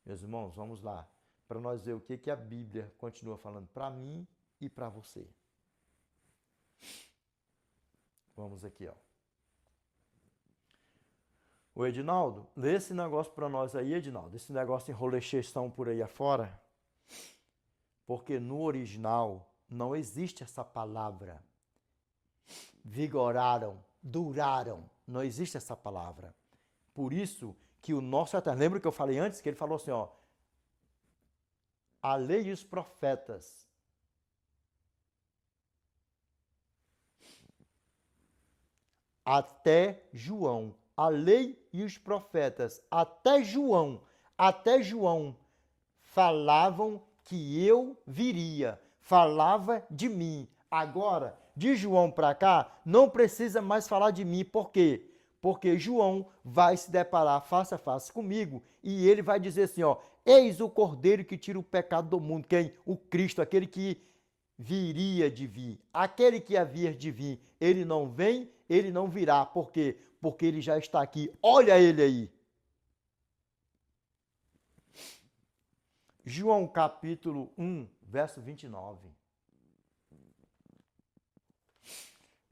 Meus irmãos, vamos lá, para nós ver o que a Bíblia continua falando para mim e para você. Vamos aqui, ó. O Edinaldo, lê esse negócio para nós aí, Edinaldo, esse negócio enrolexeção por aí afora, porque no original não existe essa palavra. Vigoraram, duraram, não existe essa palavra. Por isso que o nosso eterno, lembra que eu falei antes, que ele falou assim, ó, a lei e os profetas. Até João. A lei e os profetas. Até João falavam que eu viria. Falava de mim. Agora, de João para cá, não precisa mais falar de mim. Por quê? Porque João vai se deparar face a face comigo e ele vai dizer assim, ó, eis o Cordeiro que tira o pecado do mundo. Quem? O Cristo, aquele que viria de vir. Aquele que havia de vir, ele não vem, ele não virá. Por quê? Porque ele já está aqui. Olha ele aí. João capítulo 1, verso 29.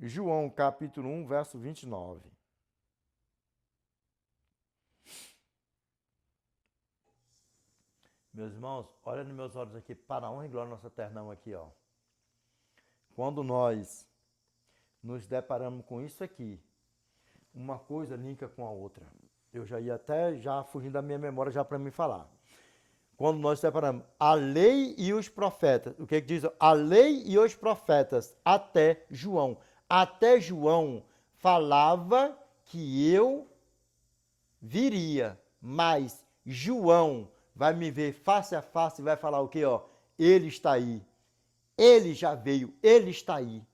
João capítulo 1, verso 29. Meus irmãos, olha nos meus olhos aqui, para a honra e glória do nosso eternão aqui, ó. Quando nós nos deparamos com isso aqui, uma coisa linka com a outra. Eu já ia até já fugindo da minha memória já para me falar. Quando nós separamos a lei e os profetas, o que diz? A lei e os profetas, até João. Até João falava que eu viria, mas João vai me ver face a face e vai falar o quê? Ó, ele está aí. Ele já veio, ele está aí.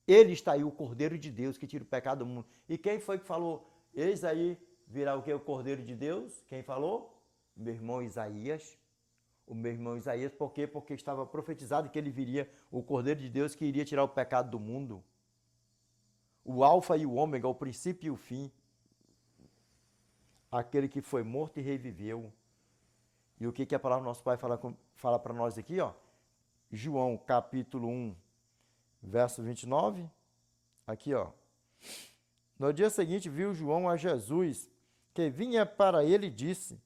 Ele está aí, o Cordeiro de Deus que tira o pecado do mundo. E quem foi que falou? Eis aí virá o que? O Cordeiro de Deus? Quem falou? Meu irmão Isaías. O meu irmão Isaías, por quê? Porque estava profetizado que ele viria, o Cordeiro de Deus que iria tirar o pecado do mundo. O Alfa e o Ômega, o princípio e o fim. Aquele que foi morto e reviveu. E o que a palavra do nosso Pai fala para nós aqui, ó? João capítulo 1, verso 29. Aqui, ó. No dia seguinte viu João a Jesus, que vinha para ele e disse,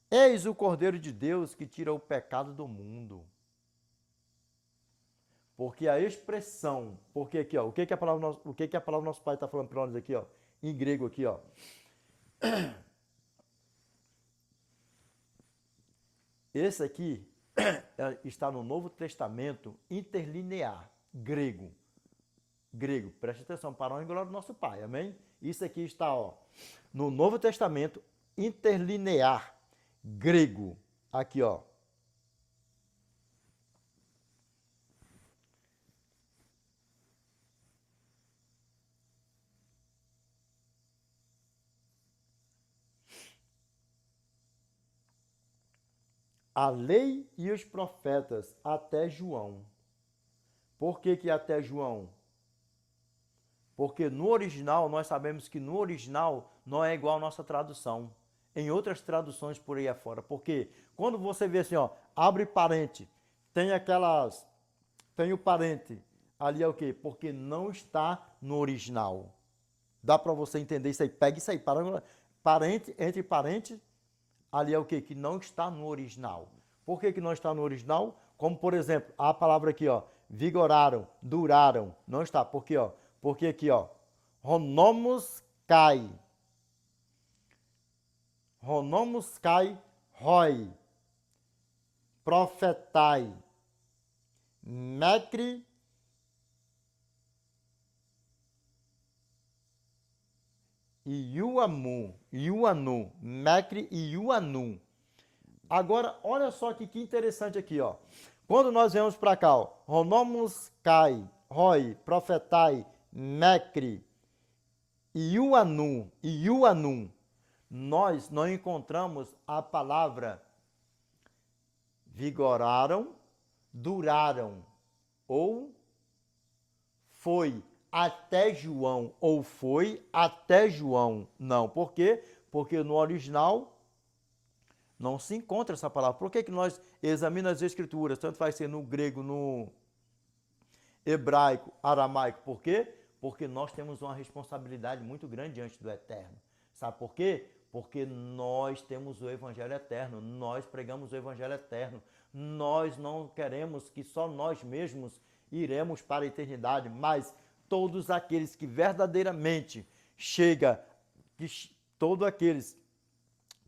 eis o Cordeiro de Deus que tira o pecado do mundo. Porque a expressão, porque aqui, ó, o que a palavra do nosso Pai está falando para nós aqui, ó, em grego aqui, ó. Esse aqui está no Novo Testamento interlinear, grego. Grego, preste atenção, para a honra e glória do nosso Pai, amém? Isso aqui está, ó, no Novo Testamento interlinear, grego. Aqui, ó. A lei e os profetas até João. Por que até João? Porque no original, nós sabemos que no original não é igual a nossa tradução. Em outras traduções por aí afora. Porque quando você vê assim, ó, abre parente, tem o parente, ali é o quê? Porque não está no original. Dá para você entender isso aí? Pega isso aí, parente, entre parentes, ali é o quê? Que não está no original. Por que não está no original? Como, por exemplo, a palavra aqui, ó, vigoraram, duraram, não está. Por quê, ó? Porque aqui, ó, Ronomos cai, roi, profetai, mecre, e Yuanu, mecre e Yuanu. Agora, olha só que interessante aqui, ó. Quando nós vemos para cá, ó, Ronomos cai, roi, profetai, mecre, Yuanu, nós não encontramos a palavra vigoraram, duraram, ou foi até João, ou foi até João. Não, por quê? Porque no original Não se encontra essa palavra. Por que nós examinamos as Escrituras? Tanto vai ser no grego, no hebraico, aramaico. Por quê? Porque nós temos uma responsabilidade muito grande diante do Eterno. Sabe por quê? Porque nós temos o Evangelho eterno, nós pregamos o Evangelho eterno. Nós não queremos que só nós mesmos iremos para a eternidade, mas todos aqueles que verdadeiramente todos aqueles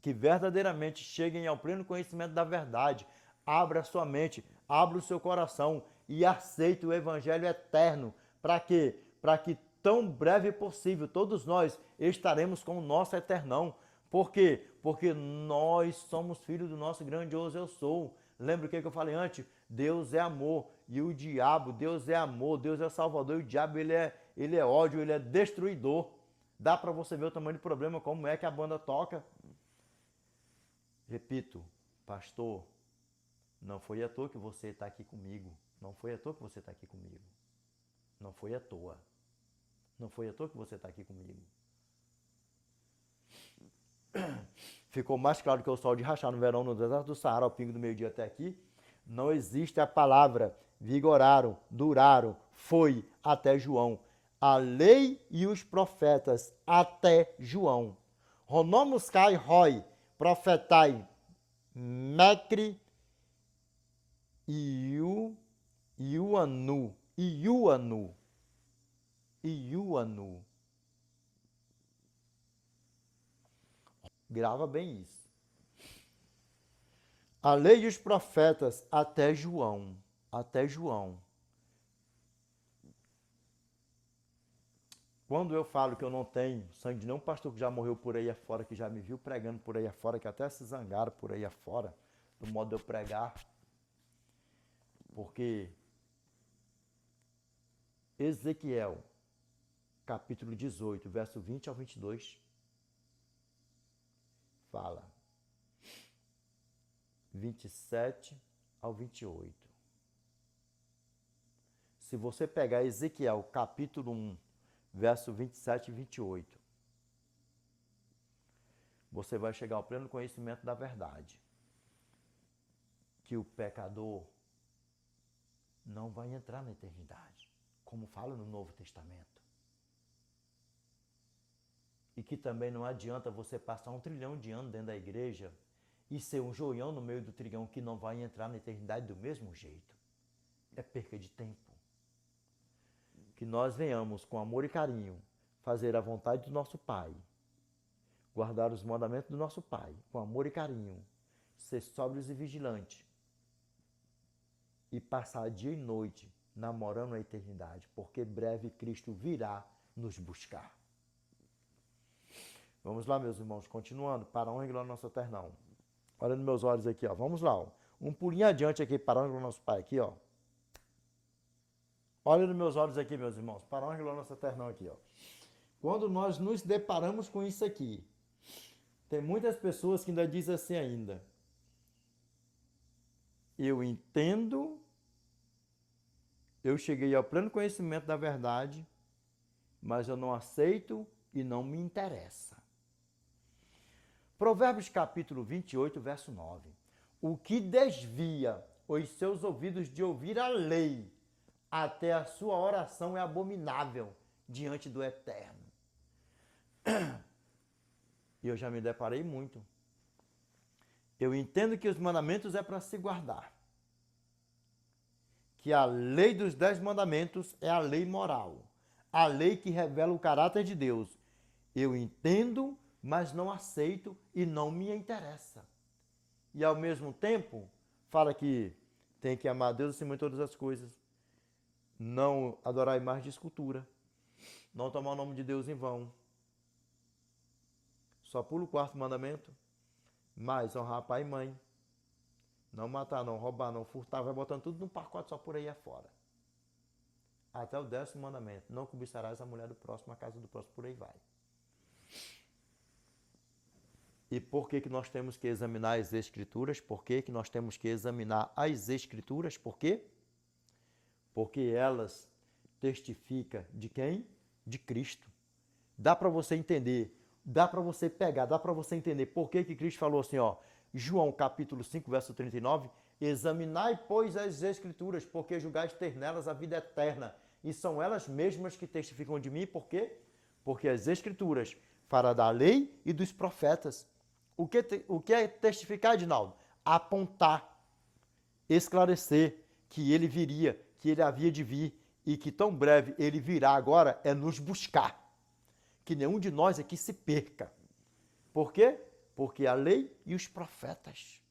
que verdadeiramente cheguem ao pleno conhecimento da verdade, abra a sua mente, abra o seu coração e aceite o Evangelho eterno. Para quê? Para que tão breve possível todos nós estaremos com o nosso eternão. Por quê? Porque nós somos filhos do nosso grandioso eu sou. Lembra o que eu falei antes? Deus é amor e o diabo, Deus é amor, Deus é salvador e o diabo ele é ódio, ele é destruidor. Dá para você ver o tamanho do problema, como é que a banda toca. Repito, pastor, não foi à toa que você está aqui comigo. Não foi à toa que você está aqui comigo. Não foi à toa. Não foi à toa que você está aqui comigo. Ficou mais claro que o sol de rachar no verão, no deserto do Saara, ao pingo do meio-dia até aqui. Não existe a palavra vigoraram, duraram, foi até João. A lei e os profetas até João. Ronomuscai roi, profetai mecre Iuanu. Grava bem isso. A lei e os profetas até João. Até João. Quando eu falo que eu não tenho sangue de nenhum pastor que já morreu por aí afora, que já me viu pregando por aí afora, que até se zangaram por aí afora, do modo de eu pregar, porque Ezequiel, capítulo 18, verso 20 ao 22, fala 27 ao 28. Se você pegar Ezequiel, capítulo 1, verso 27 e 28, você vai chegar ao pleno conhecimento da verdade. Que o pecador não vai entrar na eternidade, como fala no Novo Testamento. E que também não adianta você passar 1 trilhão de anos dentro da igreja e ser um joião no meio do trilhão que não vai entrar na eternidade do mesmo jeito. É perca de tempo. Que nós venhamos com amor e carinho fazer a vontade do nosso Pai, guardar os mandamentos do nosso Pai, com amor e carinho, ser sóbrios e vigilantes e passar dia e noite namorando a eternidade, porque breve Cristo virá nos buscar. Vamos lá, meus irmãos, continuando, para a honra e glória do nosso eternão. Olha nos meus olhos aqui, ó. Vamos lá, ó. Um pulinho adiante aqui, para a honra e glória do nosso Pai, aqui, ó. Olha nos meus olhos aqui, meus irmãos, para a honra e glória do nosso eternão aqui, ó. Quando nós nos deparamos com isso aqui, tem muitas pessoas que ainda dizem assim ainda. Eu entendo, eu cheguei ao pleno conhecimento da verdade, mas eu não aceito e não me interessa. Provérbios capítulo 28, verso 9. O que desvia os seus ouvidos de ouvir a lei, até a sua oração é abominável diante do Eterno. E eu já me deparei muito. Eu entendo que os mandamentos é para se guardar. Que a lei dos 10 mandamentos é a lei moral. A lei que revela o caráter de Deus. Eu entendo, mas não aceito e não me interessa. E ao mesmo tempo, fala que tem que amar a Deus acima de todas as coisas. Não adorar imagens de escultura. Não tomar o nome de Deus em vão. Só pula o 4º mandamento. Mas honrar pai e mãe. Não matar, não roubar, não furtar. Vai botando tudo num pacote só por aí afora. Até o 10º mandamento. Não cobiçarás a mulher do próximo, a casa do próximo, por aí vai. E por que nós temos que examinar as Escrituras? Por que nós temos que examinar as Escrituras? Por quê? Porque elas testificam de quem? De Cristo. Dá para você entender, dá para você pegar, dá para você entender por que Cristo falou assim, ó, João capítulo 5, verso 39, examinai, pois, as Escrituras, porque julgais ter nelas a vida eterna, e são elas mesmas que testificam de mim, por quê? Porque as Escrituras falam da lei e dos profetas. O que é testificar, Edinaldo? Apontar, esclarecer que ele viria, que ele havia de vir, e que tão breve ele virá agora é nos buscar. Que nenhum de nós aqui se perca. Por quê? Porque a lei e os profetas.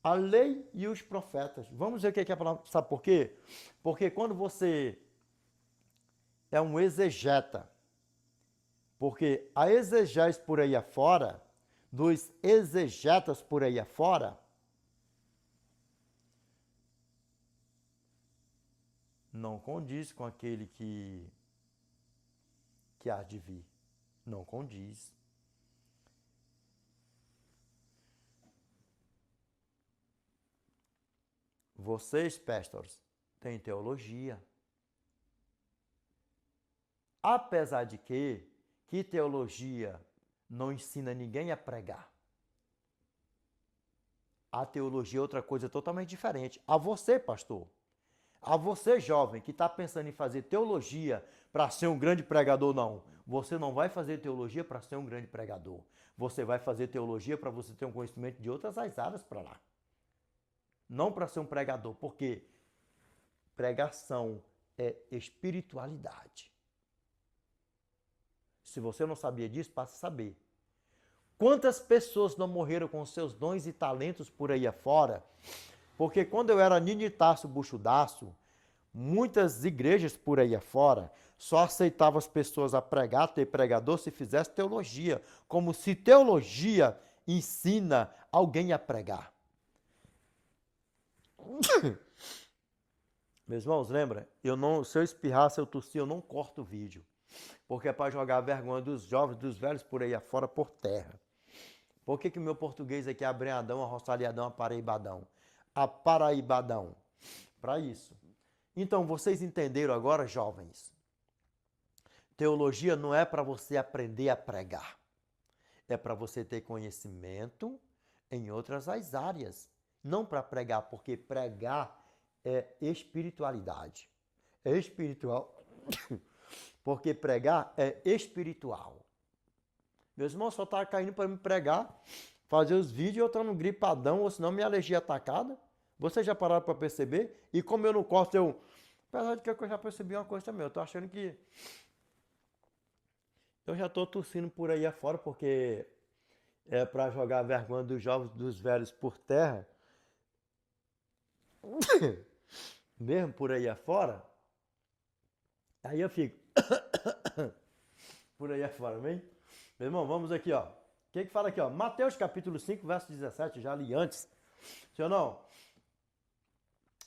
A lei e os profetas. Vamos ver o que é a palavra. Sabe por quê? Porque quando você é um exegeta, porque a exegese por aí afora, dos exegetas por aí afora, não condiz com aquele que há de vir. Não condiz. Vocês, pastores, têm teologia. Apesar de que teologia não ensina ninguém a pregar. A teologia é outra coisa totalmente diferente. A você, pastor, a você, jovem, que está pensando em fazer teologia para ser um grande pregador, não. Você não vai fazer teologia para ser um grande pregador. Você vai fazer teologia para você ter um conhecimento de outras áreas para lá. Não para ser um pregador, porque pregação é espiritualidade. Se você não sabia disso, passe a saber. Quantas pessoas não morreram com seus dons e talentos por aí afora? Porque quando eu era ninitaço, buchudaço, muitas igrejas por aí afora só aceitavam as pessoas a pregar, ter pregador, se fizesse teologia. Como se teologia ensina alguém a pregar. Meus irmãos, lembra? Se eu espirrar, se eu tossir, eu não corto o vídeo. Porque é para jogar a vergonha dos jovens, dos velhos por aí afora por terra. Por que o meu português aqui é abreadão, arroçalhadão, aparaibadão? Aparaibadão. Para isso. Então, vocês entenderam agora, jovens? Teologia não é para você aprender a pregar. É para você ter conhecimento em outras áreas. Não para pregar, porque pregar é espiritualidade. É espiritual. Porque pregar é espiritual. Meus irmãos só estavam caindo para me pregar, fazer os vídeos, eu estando gripadão, ou senão minha alergia atacada. Vocês já pararam para perceber? E como eu não corto, apesar de que eu já percebi uma coisa também, eu estou achando que eu já estou tossindo por aí afora, porque é para jogar a vergonha dos jovens, dos velhos por terra. Mesmo por aí afora. Aí eu fico por aí afora, vem? Meu irmão, vamos aqui, ó. O que fala aqui, ó? Mateus capítulo 5, verso 17, já li antes. Senhor,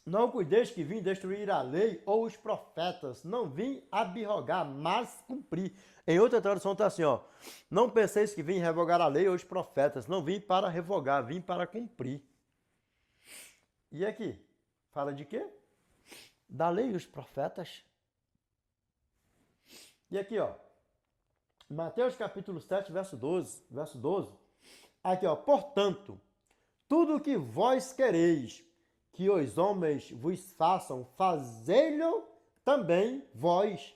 não cuideis que vim destruir a lei ou os profetas. Não vim abrogar, mas cumprir. Em outra tradução está assim, ó. Não penseis que vim revogar a lei ou os profetas. Não vim para revogar, vim para cumprir. E aqui? Fala de quê? Da lei e os profetas. E aqui, ó. Mateus capítulo 7, verso 12. Aqui, ó. Portanto, tudo o que vós quereis que os homens vos façam, fazei-lo também vós.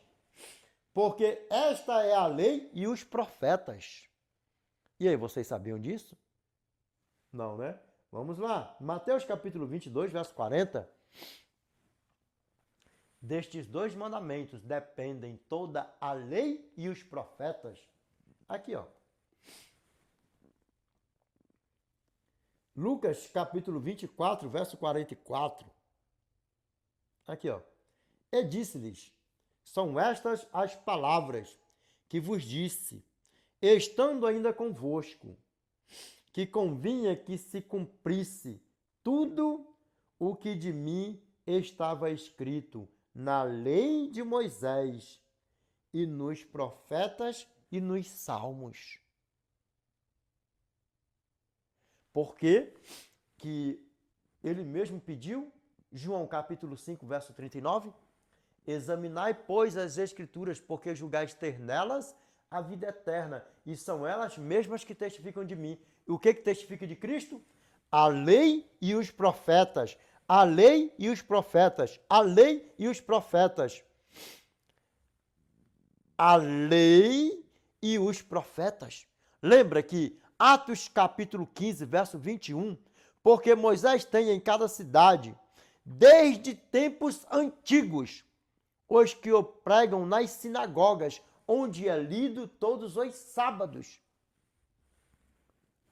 Porque esta é a lei e os profetas. E aí, vocês sabiam disso? Não, né? Vamos lá. Mateus capítulo 22, verso 40. Destes dois mandamentos dependem toda a lei e os profetas. Aqui, ó. Lucas, capítulo 24, verso 44. Aqui, ó. E disse-lhes, são estas as palavras que vos disse, estando ainda convosco, que convinha que se cumprisse tudo o que de mim estava escrito na lei de Moisés e nos profetas e nos salmos. Porque que ele mesmo pediu, João capítulo 5, verso 39, examinai, pois, as Escrituras, porque julgais ter nelas a vida eterna. E são elas mesmas que testificam de mim. E o que testifica de Cristo? A lei e os profetas. A lei e os profetas. A lei e os profetas. A lei e os profetas. Lembra que Atos capítulo 15, verso 21, porque Moisés tem em cada cidade, desde tempos antigos, os que o pregam nas sinagogas, onde é lido todos os sábados.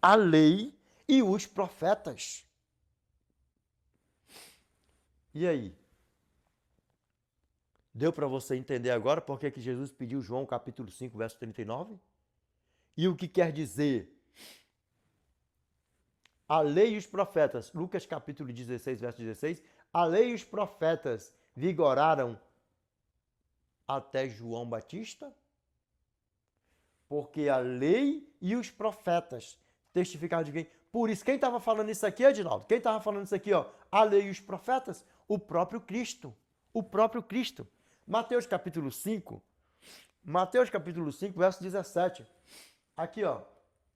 A lei e os profetas. E aí? Deu para você entender agora por que Jesus pediu João capítulo 5, verso 39? E o que quer dizer? A lei e os profetas, Lucas capítulo 16, verso 16, a lei e os profetas vigoraram até João Batista? Porque a lei e os profetas testificaram de quem? Por isso, quem estava falando isso aqui, Edinaldo? Quem estava falando isso aqui, ó? A lei e os profetas? O próprio Cristo. O próprio Cristo. Mateus capítulo 5, verso 17. Aqui, ó.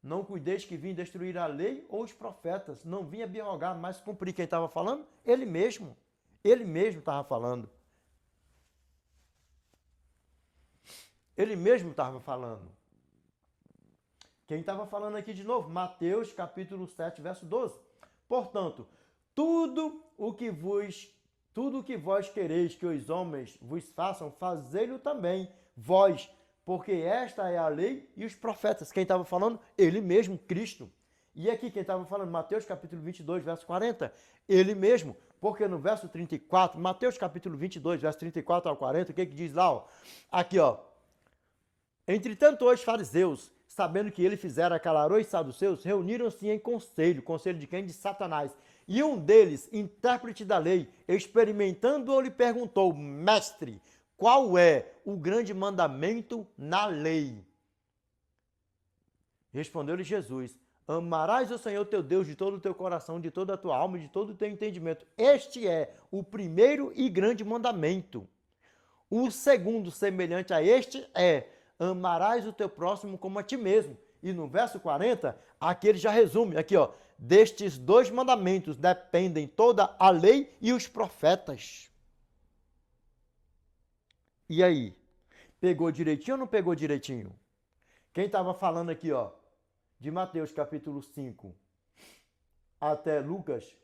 Não cuideis que vim destruir a lei ou os profetas. Não vim abrogar, mas cumprir. Quem estava falando? Ele mesmo. Ele mesmo estava falando. Ele mesmo estava falando. Quem estava falando aqui de novo? Mateus capítulo 7, verso 12. Portanto, tudo o que vós quereis que os homens vos façam, fazei-lo também vós, porque esta é a lei e os profetas. Quem estava falando? Ele mesmo, Cristo. E aqui quem estava falando? Mateus capítulo 22, verso 40. Ele mesmo, porque no verso 34, Mateus capítulo 22, verso 34 ao 40, o que diz lá? Ó? Aqui, ó. Entretanto, os fariseus, sabendo que ele fizera calar os saduceus, reuniram-se em conselho. Conselho de quem? De Satanás. E um deles, intérprete da lei, experimentando-o, lhe perguntou: Mestre, qual é o grande mandamento na lei? Respondeu-lhe Jesus: Amarás o Senhor teu Deus de todo o teu coração, de toda a tua alma e de todo o teu entendimento. Este é o primeiro e grande mandamento. O segundo, semelhante a este, é: amarás o teu próximo como a ti mesmo. E no verso 40, aqui ele já resume, aqui ó, destes dois mandamentos dependem toda a lei e os profetas. E aí? Pegou direitinho ou não pegou direitinho? Quem estava falando aqui, ó, de Mateus capítulo 5 até Lucas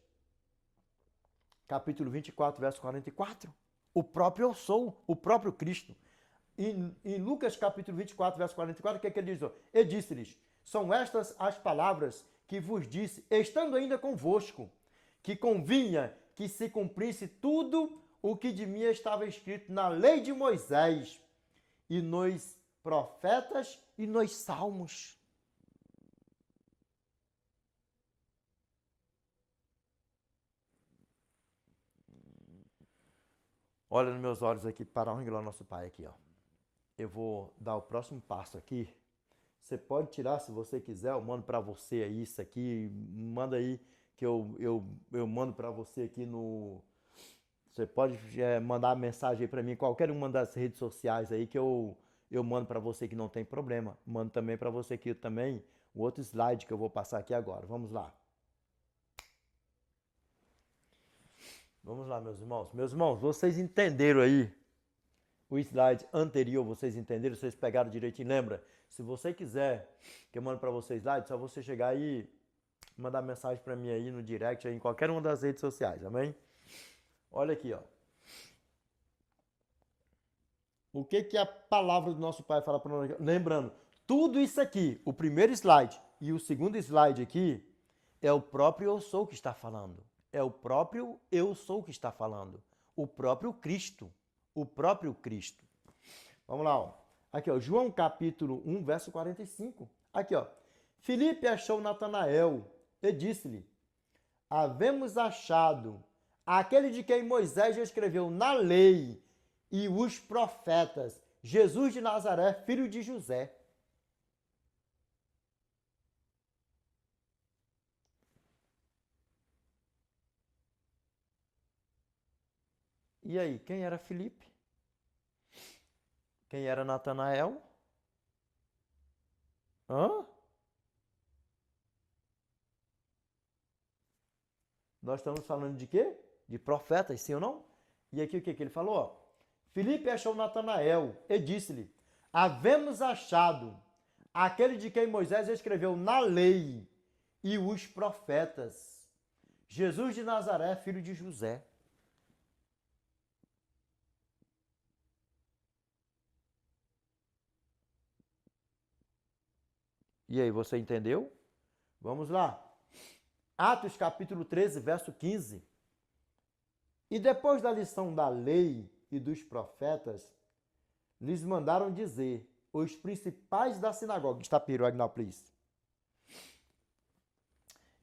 capítulo 24, verso 44? O próprio eu sou, o próprio Cristo. Em Lucas capítulo 24, verso 44, o que é que ele diz? Ele disse-lhes: são estas as palavras que vos disse, estando ainda convosco, que convinha que se cumprisse tudo o que de mim estava escrito na lei de Moisés, e nos profetas e nos salmos. Olha nos meus olhos aqui, para a honra e glória do nosso Pai aqui, ó. Eu vou dar o próximo passo aqui. Você pode tirar se você quiser, eu mando para você aí isso aqui, manda aí que eu mando para você aqui no... Você pode mandar mensagem aí para mim, qualquer uma das redes sociais aí que eu mando para você que não tem problema. Mando também para você aqui também o outro slide que eu vou passar aqui agora. Vamos lá. Vamos lá, meus irmãos. Meus irmãos, vocês entenderam aí o slide anterior, vocês entenderam? Vocês pegaram direitinho? Lembra? Se você quiser que eu mande para vocês slide, só você chegar aí e mandar mensagem para mim aí no direct, aí, em qualquer uma das redes sociais, amém? Olha aqui, ó. O que a palavra do nosso Pai fala para nós? Lembrando, tudo isso aqui, o primeiro slide e o segundo slide aqui, é o próprio eu sou que está falando. É o próprio eu sou que está falando. O próprio Cristo. O próprio Cristo. Vamos lá, ó. Aqui, ó, João capítulo 1, verso 45. Aqui, ó. Filipe achou Natanael e disse-lhe: havemos achado aquele de quem Moisés escreveu na lei e os profetas, Jesus de Nazaré, filho de José. E aí, quem era Filipe? Quem era Natanael? Hã? Nós estamos falando de quê? De profetas, sim ou não? E aqui o que ele falou? Ó, Filipe achou Natanael e disse-lhe: havemos achado aquele de quem Moisés escreveu na lei e os profetas, Jesus de Nazaré, filho de José. E aí, você entendeu? Vamos lá. Atos capítulo 13, verso 15. E depois da lição da lei e dos profetas, lhes mandaram dizer os principais da sinagoga. Está Agnaldo, please.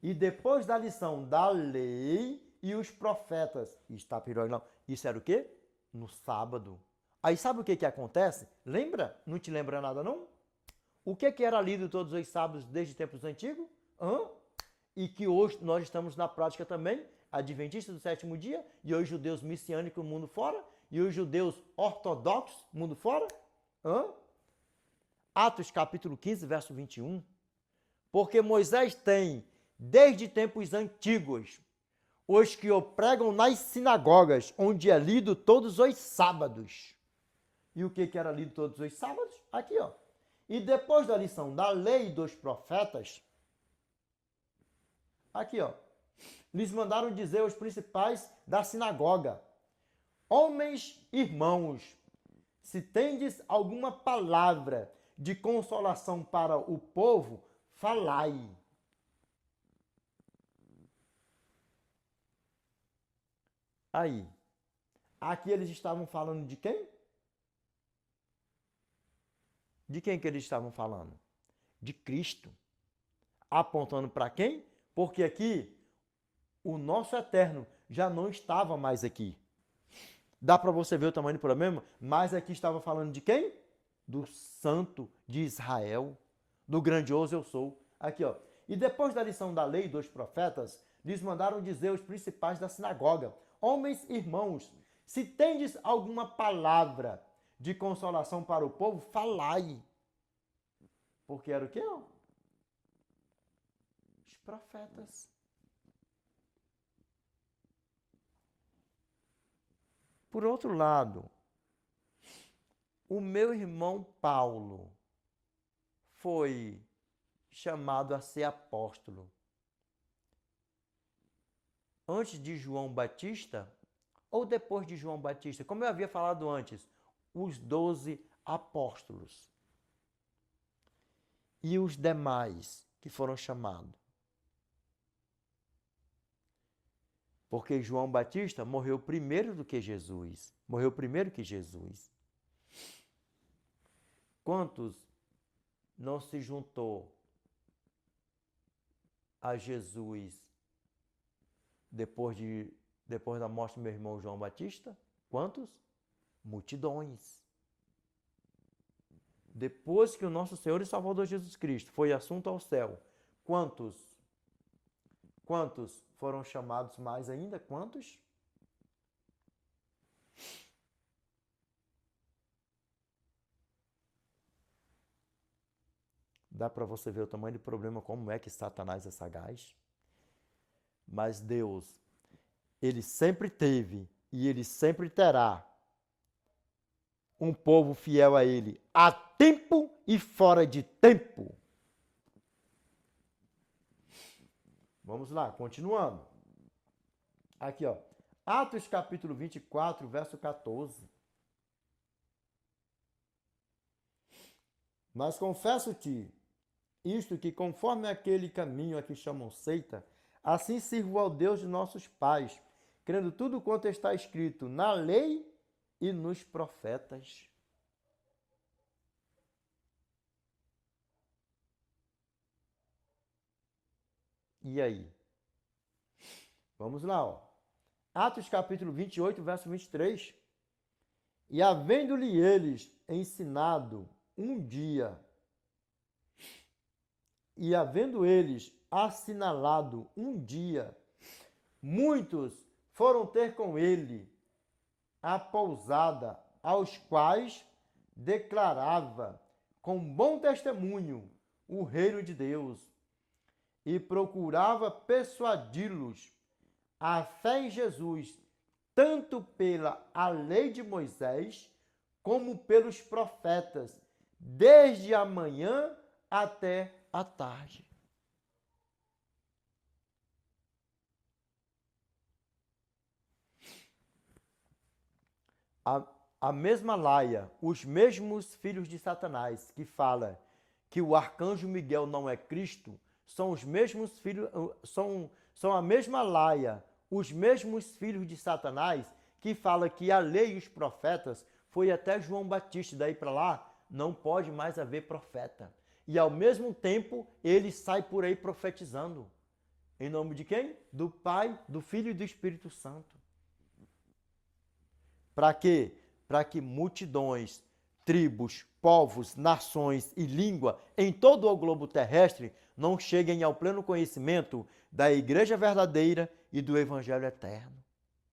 E depois da lição da lei e os profetas. Está Agnaldo. Isso era o quê? No sábado. Aí sabe o que acontece? Lembra? Não te lembra nada, não? O que era lido todos os sábados desde tempos antigos? E que hoje nós estamos na prática também, adventistas do sétimo dia, e os judeus messiânicos mundo fora, e os judeus ortodoxos mundo fora. Atos capítulo 15, verso 21. Porque Moisés tem, desde tempos antigos, os que o pregam nas sinagogas, onde é lido todos os sábados. E o que era lido todos os sábados? Aqui, ó. E depois da lição da lei e dos profetas, aqui, ó, lhes mandaram dizer os principais da sinagoga: homens irmãos, se tendes alguma palavra de consolação para o povo, falai. Aí, aqui eles estavam falando de quem? De quem que eles estavam falando? De Cristo. Apontando para quem? Porque aqui o nosso eterno já não estava mais aqui. Dá para você ver o tamanho do problema? Mas aqui estava falando de quem? Do santo de Israel, do grandioso eu sou. Aqui, ó. E depois da lição da lei dos profetas, lhes mandaram dizer os principais da sinagoga: homens irmãos, se tendes alguma palavra de consolação para o povo, falai. Porque era o quê? Os profetas. Por outro lado, o meu irmão Paulo foi chamado a ser apóstolo antes de João Batista ou depois de João Batista? Como eu havia falado antes, os 12 apóstolos e os demais que foram chamados. Porque João Batista morreu primeiro do que Jesus. Morreu primeiro que Jesus. Quantos não se juntou a Jesus depois da morte do meu irmão João Batista? Quantos? Multidões. Depois que o nosso Senhor e Salvador Jesus Cristo foi assunto ao céu, quantos foram chamados mais ainda? Quantos? Dá para você ver o tamanho do problema, como é que Satanás é sagaz. Mas Deus, ele sempre teve e ele sempre terá um povo fiel a ele, a tempo e fora de tempo. Vamos lá, continuando. Aqui, ó. Atos capítulo 24, verso 14. Mas confesso-te isto, que conforme aquele caminho a que chamam seita, assim sirvo ao Deus de nossos pais, crendo tudo quanto está escrito na lei e nos profetas. E aí? Vamos lá, ó. Atos capítulo 28, verso 23. E havendo-lhe eles ensinado um dia, e havendo eles assinalado um dia, muitos foram ter com ele a pousada, aos quais declarava com bom testemunho o reino de Deus e procurava persuadi-los a fé em Jesus, tanto pela a lei de Moisés, como pelos profetas, desde a manhã até a tarde. A mesma laia, os mesmos filhos de Satanás, que fala que o arcanjo Miguel não é Cristo, são os mesmos filhos, são a mesma laia, os mesmos filhos de Satanás, que fala que a lei e os profetas foi até João Batista, daí para lá não pode mais haver profeta. E ao mesmo tempo ele sai por aí profetizando. Em nome de quem? Do Pai, do Filho e do Espírito Santo. Para quê? Para que multidões, tribos, povos, nações e língua em todo o globo terrestre não cheguem ao pleno conhecimento da Igreja verdadeira e do Evangelho eterno.